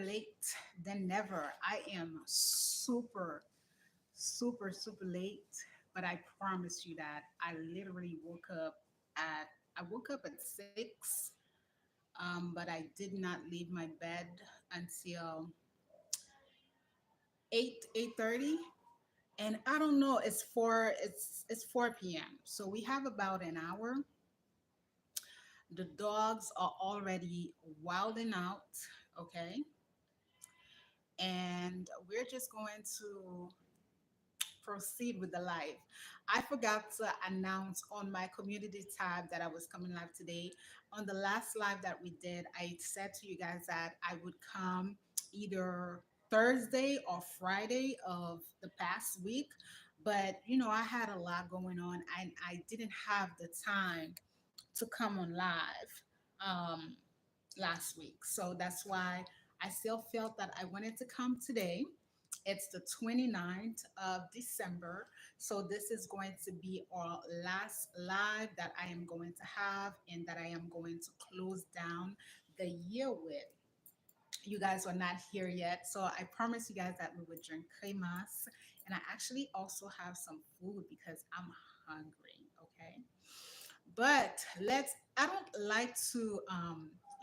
late than never. I am super late, but I promise you that I literally at woke up at 6, but I did not leave my bed until 8:30. And I don't know, it's 4 p.m. So we have about an hour. The dogs are already wilding out, okay? And we're just going to proceed with the live. I forgot to announce on my community tab that I was coming live today. On the last live that we did, I said to you guys that I would come either Thursday or Friday of the past week. But I had a lot going on and I didn't have the time to come on live um, last week. So that's why I still felt that I wanted to come today. It's the 29th of December. So this is going to be our last live that I am going to have and that I am going to close down the year with. You guys are not here yet. So I promised you guys that we would drink cremas. And I actually also have some food because I'm hungry. Okay. But I don't like to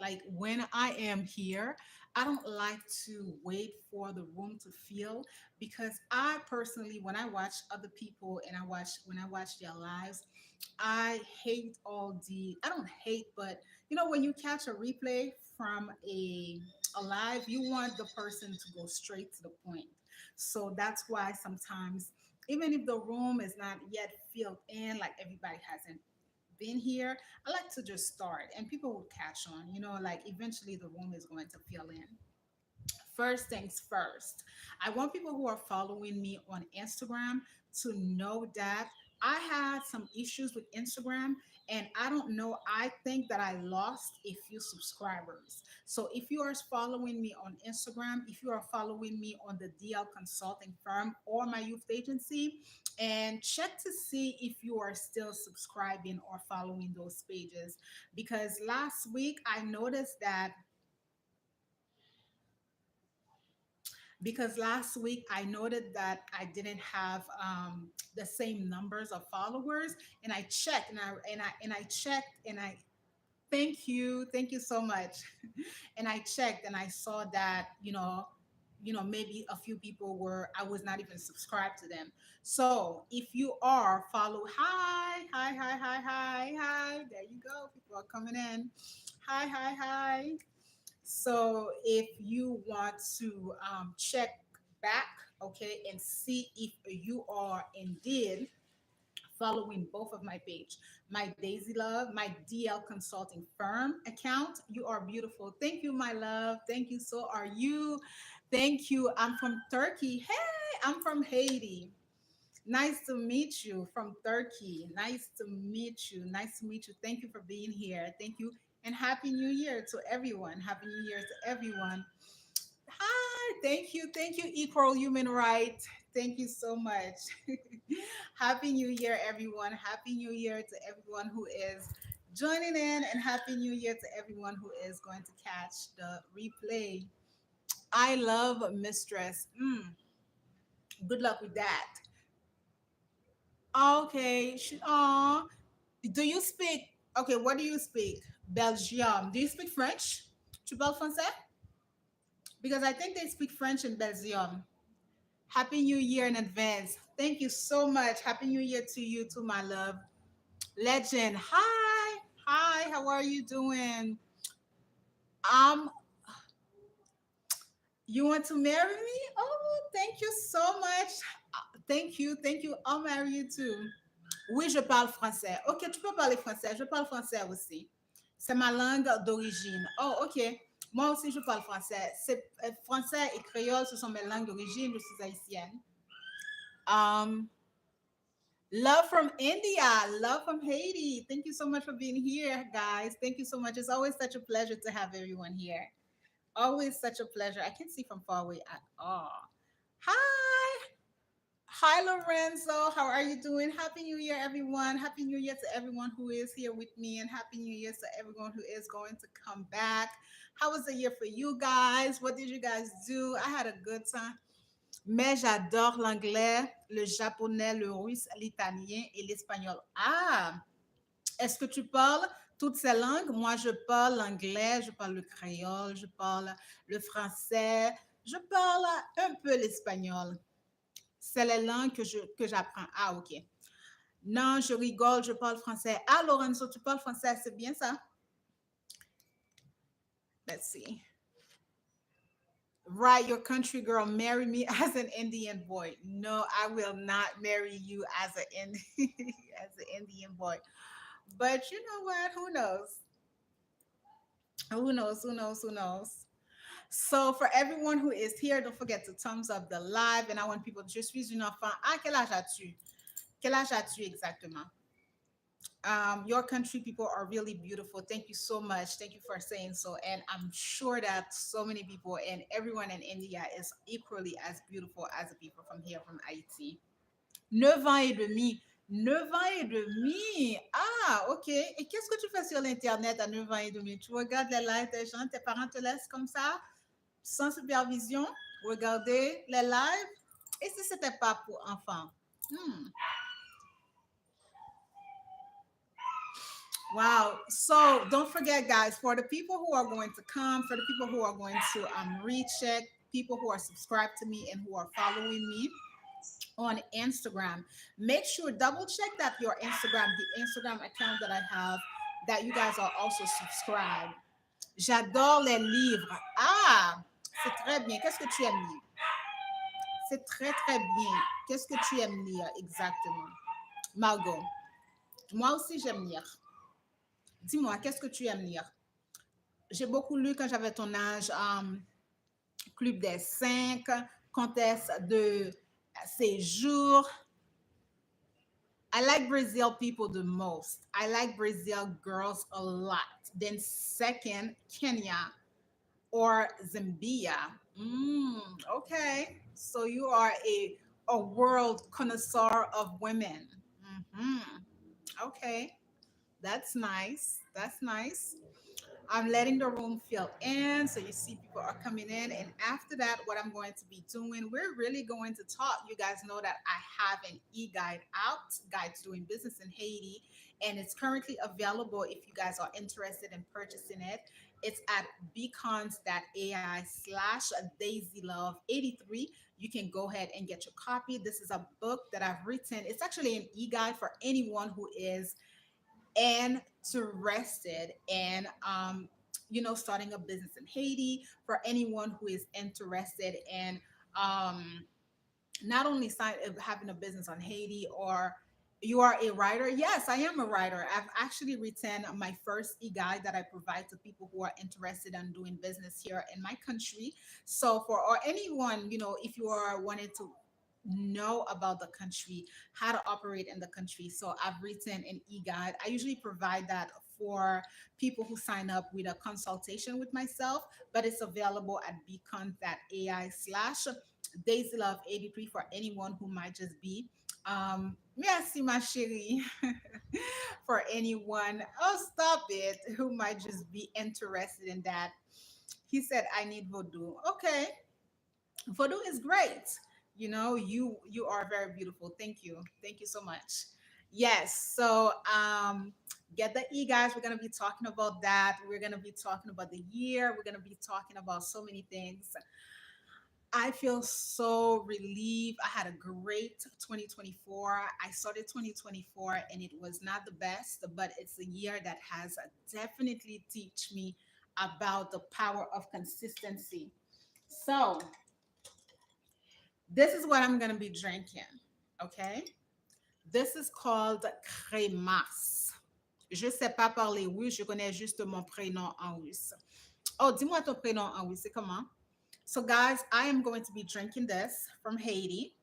like when I am here, I don't like to wait for the room to fill because I personally, when I watch other people and when I watch their lives, I hate I don't hate, but when you catch a replay from a live, you want the person to go straight to the point. So that's why sometimes, even if the room is not yet filled in, like everybody hasn't been here, I like to just start and people will catch on, like eventually the room is going to fill in. First things first, I want people who are following me on Instagram to know that I had some issues with Instagram and I don't know. I think that I lost a few subscribers. So if you are following me on Instagram, if you are following me on the DL consulting firm or my youth agency, and check to see if you are still subscribing or following those pages. Because last week I noted that I didn't have the same numbers of followers, and I checked and I checked and I thank you so much, and I checked and I saw that maybe a few people were I was not even subscribed to them. So if you are follow, hi, there you go, people are coming in. Hi. So if you want to check back, okay, and see if you are indeed following both of my page, my Daisy Love, my DL Consulting Firm account, you are beautiful. Thank you, my love. Thank you. So are you. Thank you. I'm from Turkey. Hey, I'm from Haiti. Nice to meet you from Turkey. Nice to meet you. Nice to meet you. Thank you for being here. Thank you. And Happy New Year to everyone. Happy New Year to everyone. Hi. Thank you. Thank you, Equal Human Right. Thank you so much. Happy New Year, everyone. Happy New Year to everyone who is joining in, and Happy New Year to everyone who is going to catch the replay. I love Mistress. Good luck with that. Okay. Do you speak? Okay, what do you speak? Belgium. Do you speak French? Tu parles français? Because I think they speak French in Belgium. Happy New Year in advance. Thank you so much. Happy New Year to you too, my love. Legend. Hi. Hi. How are you doing? Um, you want to marry me? Oh, thank you so much. Thank you. Thank you. I'll marry you too. Oui, je parle français. Ok, tu peux parler français. Je parle français aussi. C'est ma langue d'origine. Oh, ok. Moi aussi, je parle français. Français et créole, ce sont mes langues d'origine. Je suis haïtienne. Um, love from India. Love from Haiti. Thank you so much for being here, guys. Thank you so much. It's always such a pleasure to have everyone here. Always such a pleasure. I can't see from far away at all. Hi. Hi, Lorenzo. How are you doing? Happy New Year, everyone. Happy New Year to everyone who is here with me, and Happy New Year to everyone who is going to come back. How was the year for you guys? What did you guys do? I had a good time. Mais j'adore l'anglais, le japonais, le russe, l'italien et l'espagnol. Ah, est-ce que tu parles toutes ces langues? Moi, je parle l'anglais, je parle le créole, je parle le français, je parle un peu l'espagnol. C'est les langues que j'apprends. Ah, ok. Non, je rigole, je parle français. Ah, Lorenzo, tu parles français, c'est bien ça? Let's see. Right, your country girl, marry me as an Indian boy. No, I will not marry you as an as an Indian boy. But you know what? Who knows? Who knows? Who knows? Who knows? So for everyone who is here, don't forget to thumbs up the live. And I want people, je suis une enfant. Ah, quel âge as-tu? Quel âge as-tu exactement? Your country people are really beautiful. Thank you so much. Thank you for saying so. And I'm sure that so many people and everyone in India is equally as beautiful as the people from here, from Haiti. 9 ans et demi. 9 ans et demi. Ah, ok. Et qu'est-ce que tu fais sur l'Internet à 9 ans et demi? Tu regardes les lives des gens, tes parents te laissent comme ça, sans supervision, regarder les lives. Et si c'était pas pour enfants? Hmm. Wow. So don't forget, guys, for the people who are going to come, for the people who are going to recheck, people who are subscribed to me and who are following me on Instagram, make sure double check that your Instagram, the Instagram account that I have, that you guys are also subscribed. J'adore les livres. Ah, c'est très bien. Qu'est-ce que tu aimes lire? C'est très, très bien. Qu'est-ce que tu aimes lire exactement? Margot, moi aussi j'aime lire. Dis-moi, qu'est-ce que tu aimes lire? J'ai beaucoup lu quand j'avais ton âge, Club des Cinq, Comtesse de Séjour. I like Brazil people the most. I like Brazil girls a lot. Then second, Kenya or Zambia. Okay, so you are a world connoisseur of women. Hmm. Okay, that's nice. That's nice. I'm letting the room fill in. So you see people are coming in. And after that, what I'm going to be doing, we're really going to talk. You guys know that I have an e-guide out, Guide to Doing Business in Haiti. And it's currently available if you guys are interested in purchasing it. It's at beacons.ai/daisylove83. You can go ahead and get your copy. This is a book that I've written. It's actually an e-guide for anyone who is interested in starting a business in Haiti, for anyone who is interested in um not only having a business on Haiti, or you are a writer. Yes, I am a writer. I've actually written my first e-guide that I provide to people who are interested in doing business here in my country. So for or anyone, if you are wanting to know about the country, how to operate in the country. So I've written an e-guide. I usually provide that for people who sign up with a consultation with myself, but it's available at beacon.ai/Daisylove83 for anyone who might just be merci ma chérie for anyone, oh stop it, who might just be interested in that. He said I need voodoo. Okay, voodoo is great. You are very beautiful. Thank you so much. Yes, so get the e-guys. We're going to be talking about that. We're going to be talking about the year. We're going to be talking about so many things. I feel so relieved. I had a great 2024. I started 2024 and it was not the best, but it's a year that has definitely teach me about the power of consistency. So this is what I'm going to be drinking. Okay. This is called crémasse. Je sais pas parler russe, je connais juste mon prénom en russe. Oh, dis-moi ton prénom en russe, c'est comment? So, guys, I am going to be drinking this from Haiti.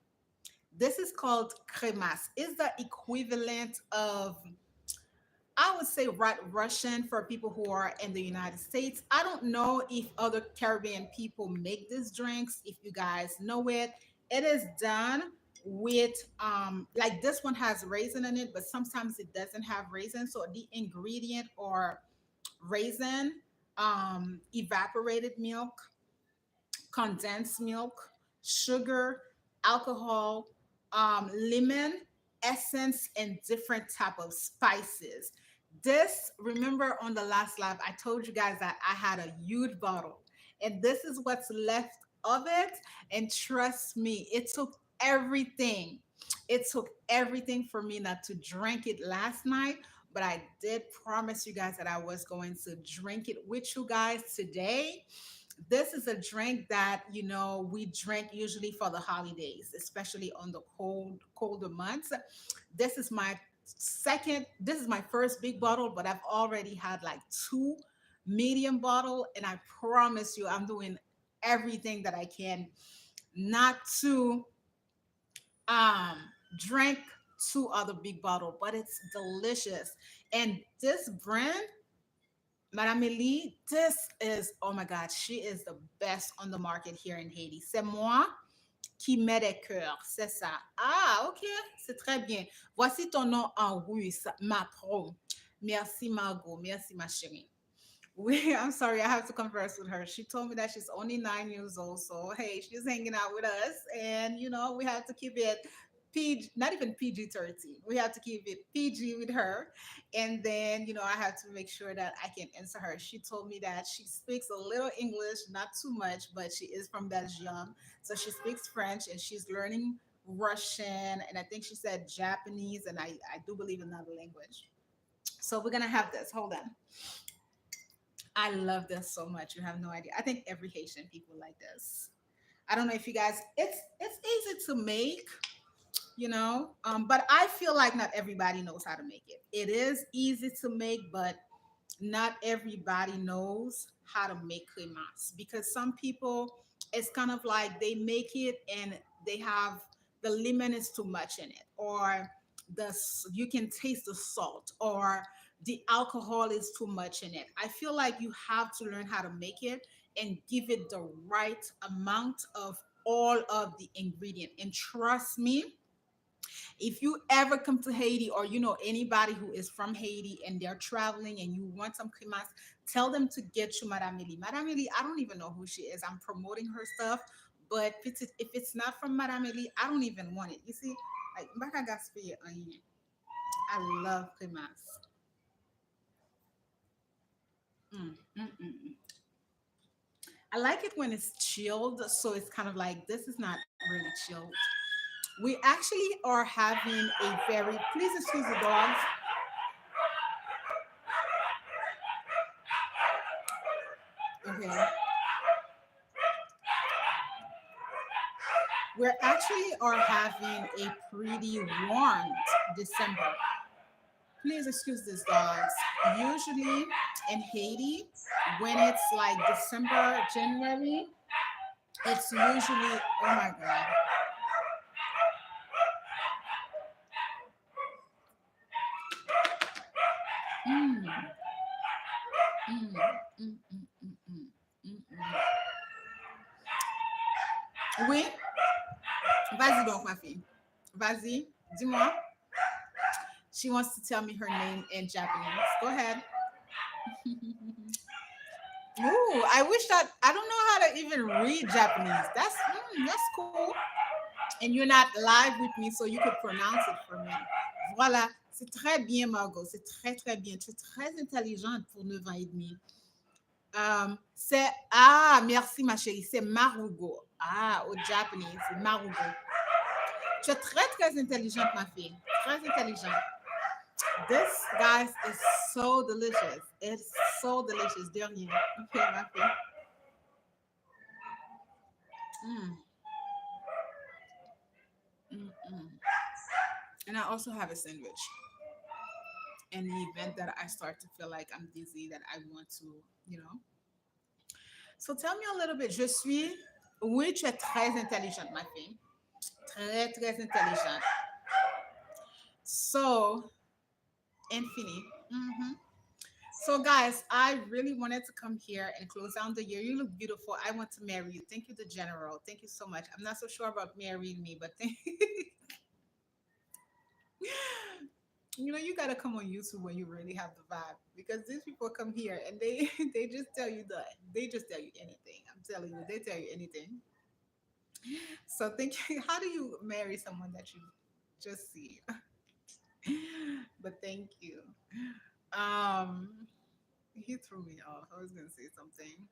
This is called crémasse. It's the equivalent of, I would say, Russian for people who are in the United States. I don't know if other Caribbean people make these drinks. If you guys know it, it is done with like this one has raisin in it, but sometimes it doesn't have raisin. So the ingredient or raisin, evaporated milk, condensed milk, sugar, alcohol, lemon essence, and different type of spices. This, remember on the last live, I told you guys that I had a huge bottle, and this is what's left of it. And trust me, it took everything. It took everything for me not to drink it last night, but I did promise you guys that I was going to drink it with you guys today. This is a drink that we drink usually for the holidays, especially on the colder months. This is my first big bottle, but I've already had like two medium bottle, and I promise you I'm doing everything that I can not to um drink two other big bottle, but it's delicious. And this brand, Madame Elie, this is, oh my God, she is the best on the market here in Haiti. C'est moi qui mets des cœurs, c'est ça. Ah, ok, c'est très bien. Voici ton nom en russe, ma pro. Merci, Margot. Merci, ma chérie. I'm sorry, I have to converse with her. She told me that she's only 9 years old, so hey, she's hanging out with us, and we have to keep it PG, not even PG-13. We have to keep it PG with her, and then I have to make sure that I can answer her. She told me that she speaks a little English, not too much, but she is from Belgium, so she speaks French, and she's learning Russian, and I think she said Japanese, and I do believe another language. So we're gonna have this. Hold on. I love this so much. You have no idea. I think every Haitian people like this. I don't know if you guys. It's easy to make, but I feel like not everybody knows how to make it. It is easy to make, but not everybody knows how to make cremas, because some people, it's kind of like they make it and they have the lemon is too much in it, or you can taste the salt, or the alcohol is too much in it. I feel like you have to learn how to make it and give it the right amount of all of the ingredient. And trust me, if you ever come to Haiti, or anybody who is from Haiti and they're traveling and you want some cremas, tell them to get you Madame Elie. Madame Elie, I don't even know who she is. I'm promoting her stuff, but if it's not from Madame Elie, I don't even want it. You see, like Mbaka Gaspé, I love cremas. Mm, mm, mm, mm. I like it when it's chilled, so it's kind of like this is not really chilled. We actually are having a very, please excuse the dogs. Okay, we're actually are having a pretty warm December. Please excuse these dogs. Usually in Haiti, when it's like December, January, it's usually, oh my God. Mm, mm, mm, mm, mm, mm, mm, mm. Oui, vas-y donc, ma fille. Vas-y, dis-moi. She wants to tell me her name in Japanese. Go ahead. Ooh, I wish that I don't know how to even read Japanese. That's cool. And you're not live with me, so you could pronounce it for me. Voilà, c'est très bien, Margot. C'est très, très bien. Tu es très intelligente pour 9 ans et demi. Merci, ma chérie. C'est Marugo. Ah, au japonais, c'est Marugo. Tu es très, très intelligente, ma fille. Très intelligente. This, guys, is so delicious. It's so delicious. De rien. Okay, ma fille. Mm, mm, mm. And I also have a sandwich. In the event that I start to feel like I'm dizzy, that I want to, you know. So tell me a little bit. Je suis. Oui, tu es très intelligente, ma fille. Très, très intelligente. So, infini. Mhm. So, guys, I really wanted to come here and close down the year. You look beautiful. I want to marry you. Thank you, the general. Thank you so much. I'm not so sure about marrying me, but you gotta come on YouTube when you really have the vibe because these people come here and they they just tell you anything. I'm telling you, they tell you anything. So, think how do you marry someone that you just see? But thank you. Um, he threw me off. I was gonna say something.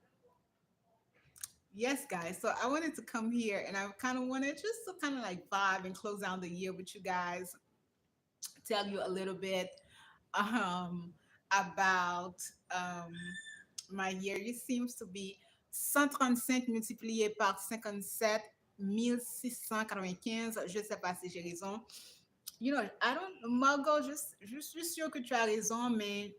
Yes, guys. So I wanted to come here and I kind of wanted just to kind of like vibe and close down the year with you guys, tell you a little bit um about um my year. It seems to be 135 multiplié par 57 1695. Je sais pas si j'ai raison. I don't, Margot, je suis sûre que tu as raison, mais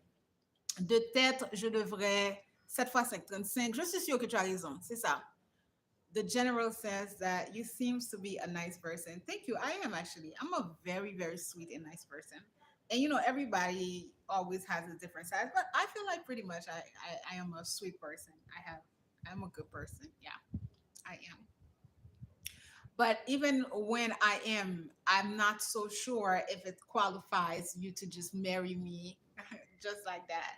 de tête, je devrais 7 fois 5, 35. Je suis sûre que tu as raison. C'est ça. The general says that you seems to be a nice person. Thank you. I am actually. I'm a very, very sweet and nice person. And everybody always has a different side, but I feel like pretty much I am a sweet person. I'm a good person. Yeah, I am. But even when I'm not so sure if it qualifies you to just marry me just like that.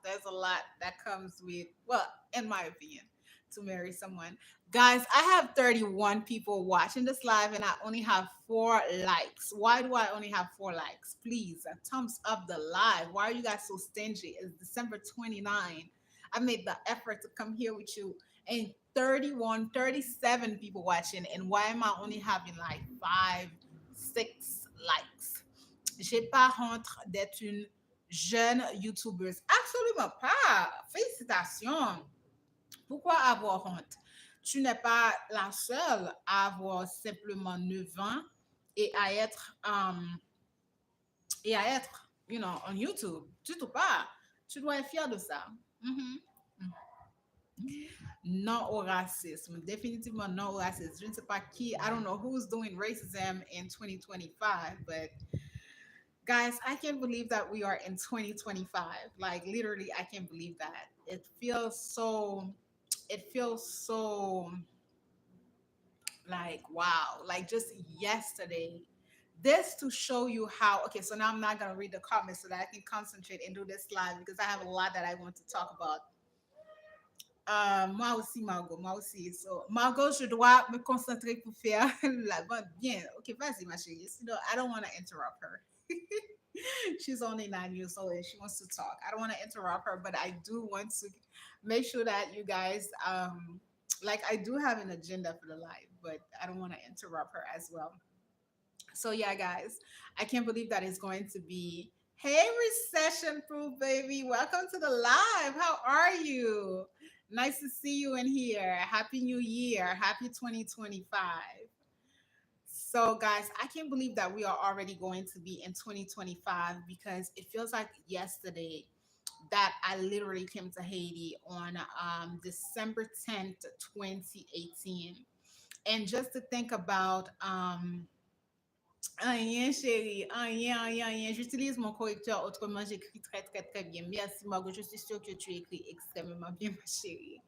There's a lot that comes with, well, in my opinion, to marry someone. Guys, I have 31 people watching this live and I only have 4 likes. Why do I only have 4 likes? Please, thumbs up the live. Why are you guys so stingy? It's December 29. I made the effort to come here with you and 31, 37 people watching. And why am I only having like 5, 6 likes? J'ai pas honte d'être une jeune YouTubeuse. Absolument pas. Félicitations. Pourquoi avoir honte? Tu n'es pas la seule à avoir simplement 9 ans et à être, on YouTube. Du tout pas. Tu dois être fier de ça. Mhm. Non au racisme. Définitivement non au racisme. Je ne sais pas qui, I don't know who's doing racism in 2025, but guys, I can't believe that we are in 2025. Like literally, I can't believe that. It feels so like wow, like just yesterday. This to show you how, okay, so now I'm not gonna read the comments so that I can concentrate and do this live because I have a lot that I want to talk about. Moi aussi, Margot, moi aussi. So, Margot, je dois me concentrer pour faire la bonne. Bien, ok, vas-y, ma chérie. Sinon, I don't want to interrupt her. She's only 9 years old and she wants to talk. I don't want to interrupt her, but I do want to make sure that you guys, like, I do have an agenda for the live, but I don't want to interrupt her as well. So, yeah, guys, I can't believe that it's going to be. Hey, recession proof baby, welcome to the live. How are you? Nice to see you in here. Happy New Year. Happy 2025. So, guys, I can't believe that we are already going to be in 2025 because it feels like yesterday that I literally came to Haiti on December 10th, 2018. And just to think about rien, chérie. Rien, rien, rien. J'utilise mon correcteur autrement, j'écris très, très, très bien. Merci, Margot. Je suis sûre que tu écris extrêmement bien, ma chérie.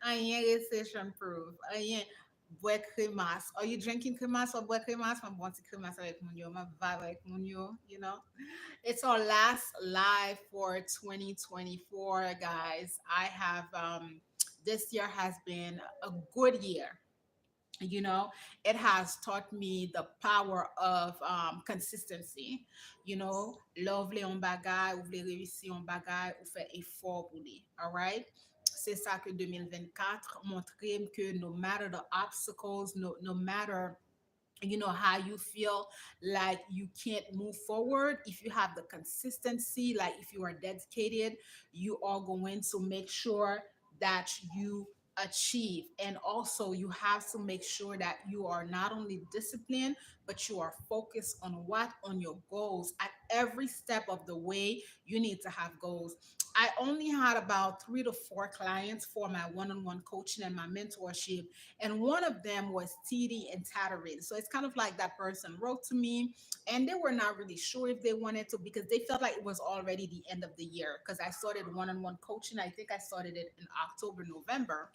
Rien, recession proof. Rien. Bois crémasse. Are you drinking crémasse or bois crémasse? Ma bon petit crémasse avec mon yo. Ma vibe avec mon yo. It's our last live for 2024, guys. I have, this year has been a good year. you know it has taught me the power of consistency. Love les en bagay, ou vle réussir en bagay, ou fait effort pour lui. All right. C'est ça que 2024 montre que no matter the obstacles, no matter how you feel like you can't move forward, if you have the consistency, like if you are dedicated, you are going to make sure that you achieve. And also you have to make sure that you are not only disciplined, but you are focused on your goals at every step of the way, you need to have goals. I only had about 3 to 4 clients for my one-on-one coaching and my mentorship, and one of them was TD and Tattering. So it's kind of like that person wrote to me, and they were not really sure if they wanted to, because they felt like it was already the end of the year. Because I started one-on-one coaching, I think I started it in October, November.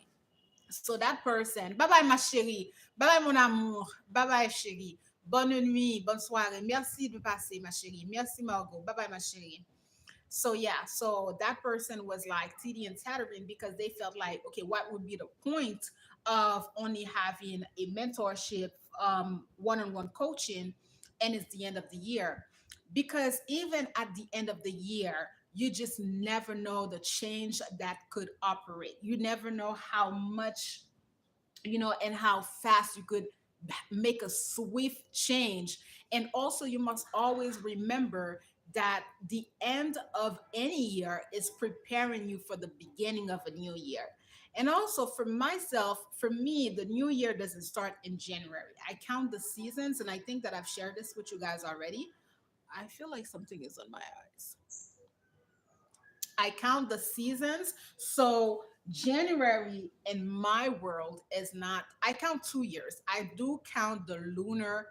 So that person, bye bye ma chérie, bye bye mon amour, bye bye chérie, bonne nuit, bonne soirée, merci de passer ma chérie, merci Margot, bye bye ma chérie. So yeah, so that person was like TD and tattering, because they felt like, okay, what would be the point of only having a mentorship, one-on-one coaching, and it's the end of the year? Because even at the end of the year, you just never know the change that could operate. You never know how much, and how fast you could make a swift change. And also, you must always remember that the end of any year is preparing you for the beginning of a new year. And also, for myself, for me, the new year doesn't start in January. I count the seasons, and I think that I've shared this with you guys already. I feel like something is on my eyes. I count the seasons. So January in my world is not, I count 2 years. I do count the lunar,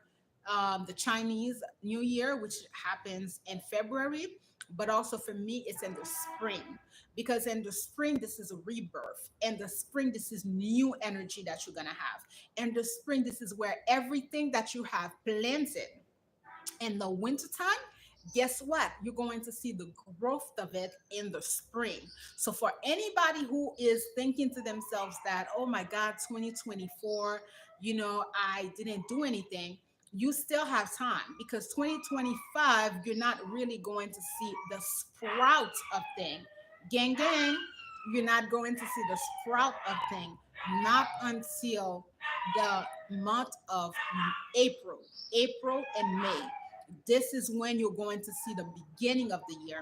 the Chinese New Year, which happens in February, but also for me, it's in the spring. Because in the spring, this is a rebirth. In the spring, this is new energy that you're going to have. In the spring, this is where everything that you have planted in the wintertime, guess what? You're going to see the growth of it in the spring. So for anybody who is thinking to themselves that, oh my God, 2024, I didn't do anything, you still have time, because 2025, you're not really going to see the sprout of thing. Gang, gang, you're not going to see the sprout of thing, not until the month of April, April and May. This is when you're going to see the beginning of the year.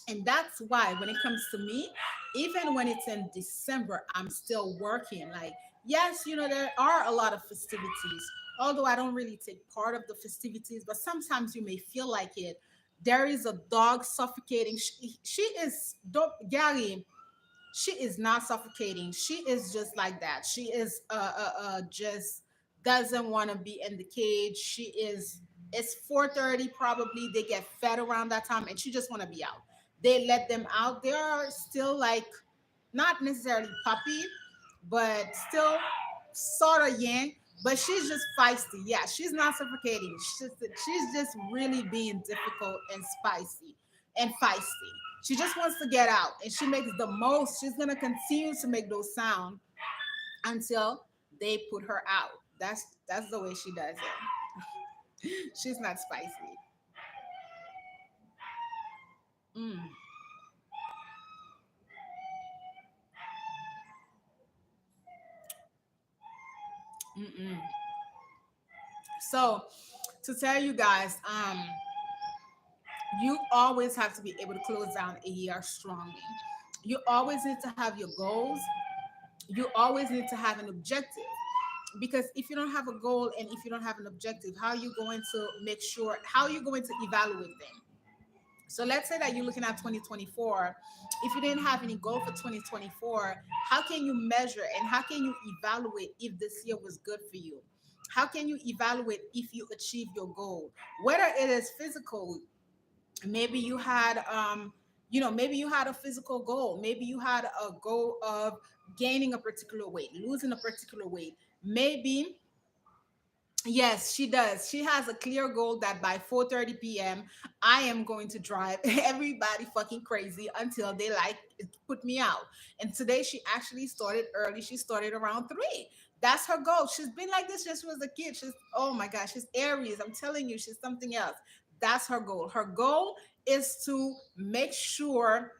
And that's why when it comes to me, even when it's in December, I'm still working. Like, yes, there are a lot of festivities, although I don't really take part of the festivities, but sometimes you may feel like it. There is a dog suffocating. She is, don't, Gary, she is not suffocating. She is just like that. She is just doesn't want to be in the cage. She is, it's 4:30 probably. They get fed around that time and she just want to be out. They let them out. They are still like not necessarily puppy, but still sort of yang. But she's just feisty. Yeah, she's not suffocating. She's just really being difficult and spicy and feisty. She just wants to get out, and she makes the most. She's gonna continue to make those sounds until they put her out. That's the way she does it. She's not spicy. Mm, mm-mm. So to tell you guys, you always have to be able to close down a year strongly. You always need to have your goals. You always need to have an objective, because if you don't have a goal and if you don't have an objective, how are you going to make sure, how are you going to evaluate them? So let's say that you're looking at 2024. If you didn't have any goal for 2024, how can you measure and how can you evaluate if this year was good for you? How can you evaluate if you achieve your goal? Whether it is physical, maybe you had maybe you had a physical goal, maybe you had a goal of gaining a particular weight, losing a particular weight, maybe. Yes, she does. She has a clear goal that by 4:30 p.m. I am going to drive everybody fucking crazy until they like put me out. And today she actually started early. She started around 3. That's her goal. She's been like this since she was a kid. She's, oh my gosh, she's Aries. I'm telling you, she's something else. That's her goal. Her goal is to make sure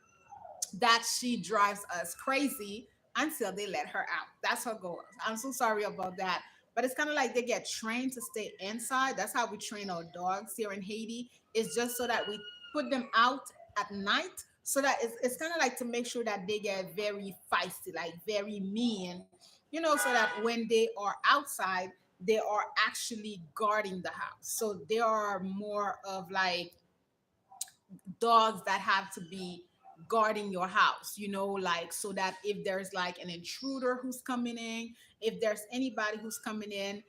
that she drives us crazy until they let her out. That's her goal. I'm so sorry about that. But it's kind of like they get trained to stay inside. That's how we train our dogs here in Haiti. It's just so that we put them out at night, so that it's kind of like to make sure that they get very feisty, like very mean, so that when they are outside, they are actually guarding the house. So they are more of like dogs that have to be guarding your house, like so that if there's like an intruder who's coming in, if there's anybody who's coming in,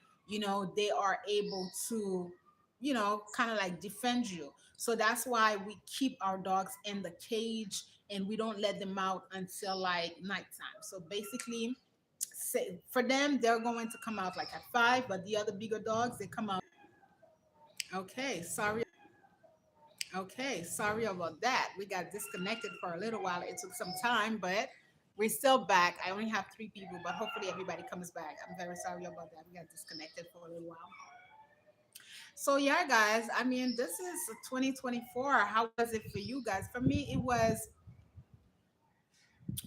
they are able to, kind of like defend you. So that's why we keep our dogs in the cage and we don't let them out until like nighttime. So basically, say for them, they're going to come out like at 5, but the other bigger dogs, they come out. Okay, sorry. Okay, sorry about that. We got disconnected for a little while. It took some time, but we're still back. I only have 3 people, but hopefully everybody comes back. I'm very sorry about that. We got disconnected for a little while. So yeah, guys. I mean, this is 2024. How was it for you guys? For me, it was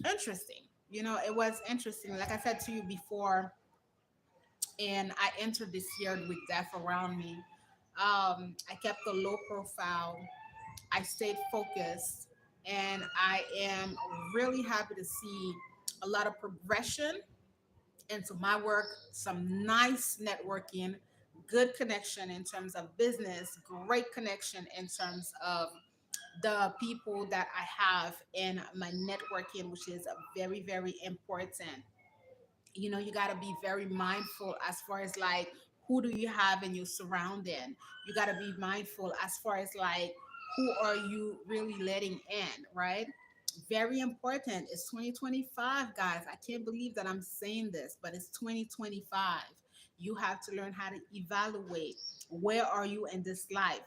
interesting. It was interesting. Like I said to you before, and I entered this year with death around me. I kept a low profile. I stayed focused, and I am really happy to see a lot of progression into my work, some nice networking, good connection in terms of business, great connection in terms of the people that I have in my networking, which is very, very important. You got to be very mindful as far as like who do you have in your surrounding. You got to be mindful as far as like who are you really letting in, right? Very important. It's 2025, guys. I can't believe that I'm saying this, but it's 2025. You have to learn how to evaluate where are you in this life.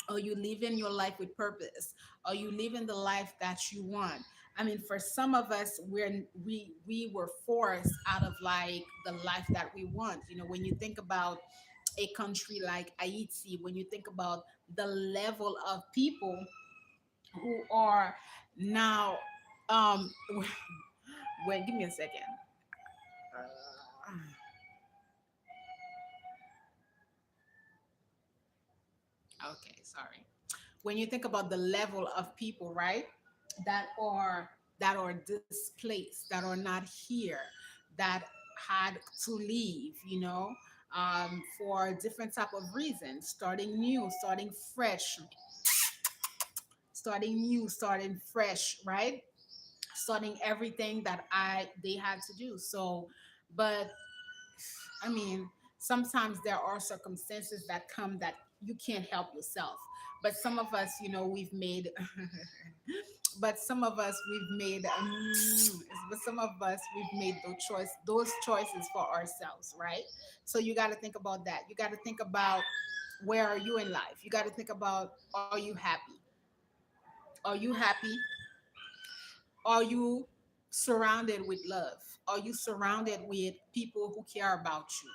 Are you living your life with purpose? Are you living the life that you want? I mean, for some of us, we were forced out of like the life that we want. When you think about a country like Haiti, when you think about the level of people who are now, um, wait, give me a second. Okay, sorry. When you think about the level of people, right, that are displaced, that are not here, that had to leave, for different type of reasons, starting new, starting fresh, starting fresh, right? Starting everything that I they had to do. So, but I mean, sometimes there are circumstances that come that you can't help yourself. But some of us, we've made, but some of us we've made, but some of us we've made those choices for ourselves, right? So you got to think about that. You got to think about where are you in life. You got to think about, are you happy? Are you happy? Are you surrounded with love? Are you surrounded with people who care about you?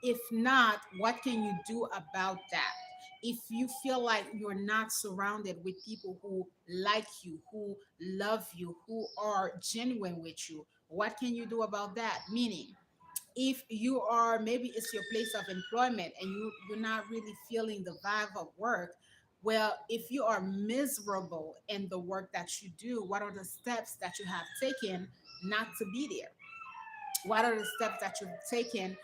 If not, what can you do about that? If you feel like you're not surrounded with people who like you, who love you, who are genuine with you, what can you do about that? Meaning, if you are, maybe it's your place of employment and you're not really feeling the vibe of work. Well, if you are miserable in the work that you do, what are the steps that you have taken not to be there? What are the steps that you've taken?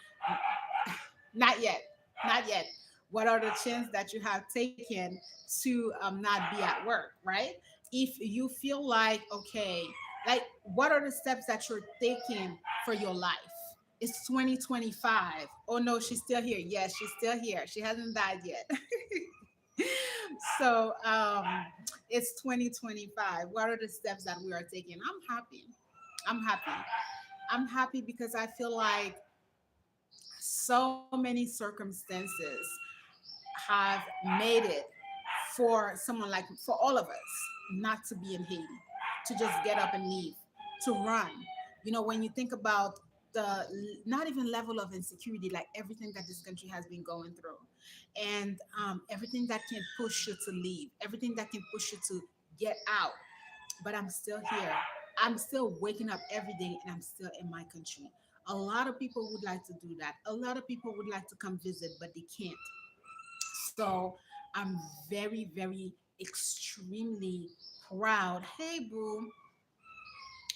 Not yet. Not yet. What are the chances that you have taken to not be at work, right? If you feel like, okay, like what are the steps that you're taking for your life? It's 2025. Oh no, she's still here. Yes, she's still here. She hasn't died yet. So it's 2025. What are the steps that we are taking? I'm happy. I'm happy. I'm happy because I feel like so many circumstances have made it for someone like for all of us not to be in Haiti, to just get up and leave, to run. When you think about the not even level of insecurity, like everything that this country has been going through, and everything that can push you to leave, everything that can push you to get out. But I'm still here. I'm still waking up every day and I'm still in my country. A lot of people would like to do that. A lot of people would like to come visit, but they can't. So I'm very, very, extremely proud. Hey, boo.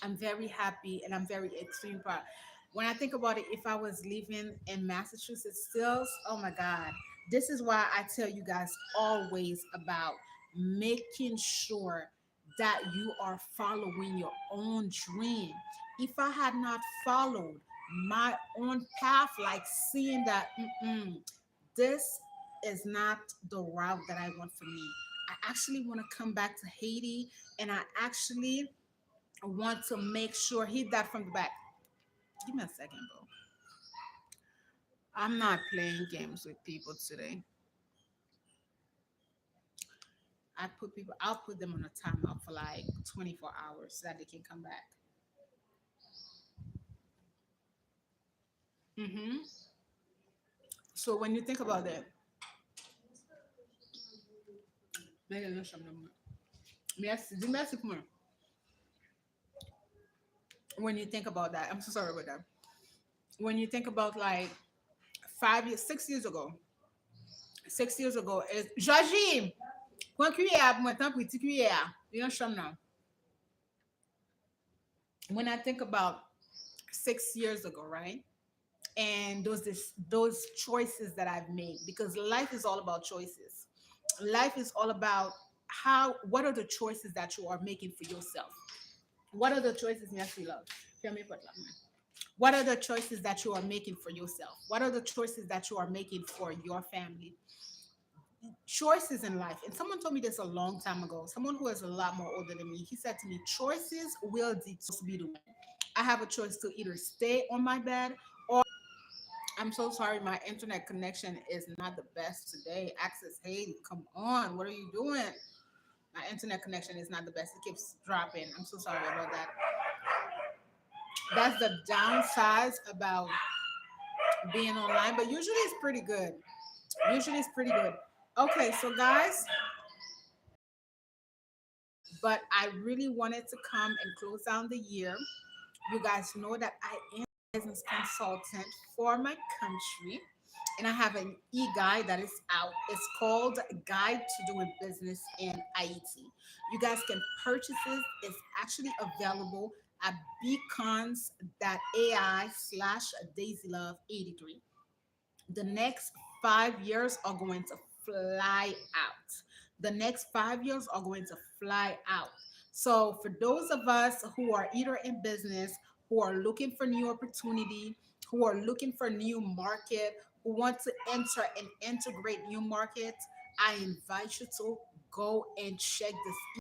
I'm very happy and I'm very extremely proud. When I think about it, if I was living in Massachusetts still, oh my God. This is why I tell you guys always about making sure that you are following your own dream. If I had not followed my own path, like seeing that this is not the route that I want for me, I actually want to come back to Haiti, and I actually want to make sure, hit that from the back. Give me a second, bro. I'm not playing games with people today. I'll put them on a timeout for like 24 hours so that they can come back. hmm So when you think about that, merci, dis merci pour moi. When you think about that, I'm so sorry about that. When you think about like 5 years, 6 years ago, 6 years ago, is Georgie, prends cuillère pour moi, tant petit cuillère. Viens chambre now. When I think about 6 years ago, right? And those choices that I've made, because life is all about choices. Life is all about what are the choices that you are making for yourself? What are the choices, merci love? What are the choices that you are making for yourself? What are the choices that you are making for your family? Choices in life. And someone told me this a long time ago. Someone who is a lot more older than me. He said to me, choices will determine the way. I have a choice to either stay on my bed or I'm so sorry, my internet connection is not the best today. Access Haiti, come on, what are you doing? My internet connection is not the best. It keeps dropping. I'm so sorry about that. That's the downside about being online, but usually it's pretty good. Usually it's pretty good. Okay, so guys, but I really wanted to come and close down the year. You guys know that I am a business consultant for my country, and I have an e-guide that is out. It's called Guide to Doing Business in Haiti. You guys can purchase it. It's actually available at beacons.ai/Daisylove83. The next 5 years are going to fly out. The next 5 years are going to fly out. So, for those of us who are either in business, who are looking for new opportunity, who are looking for new market, who want to enter and integrate new markets, I invite you to go and check this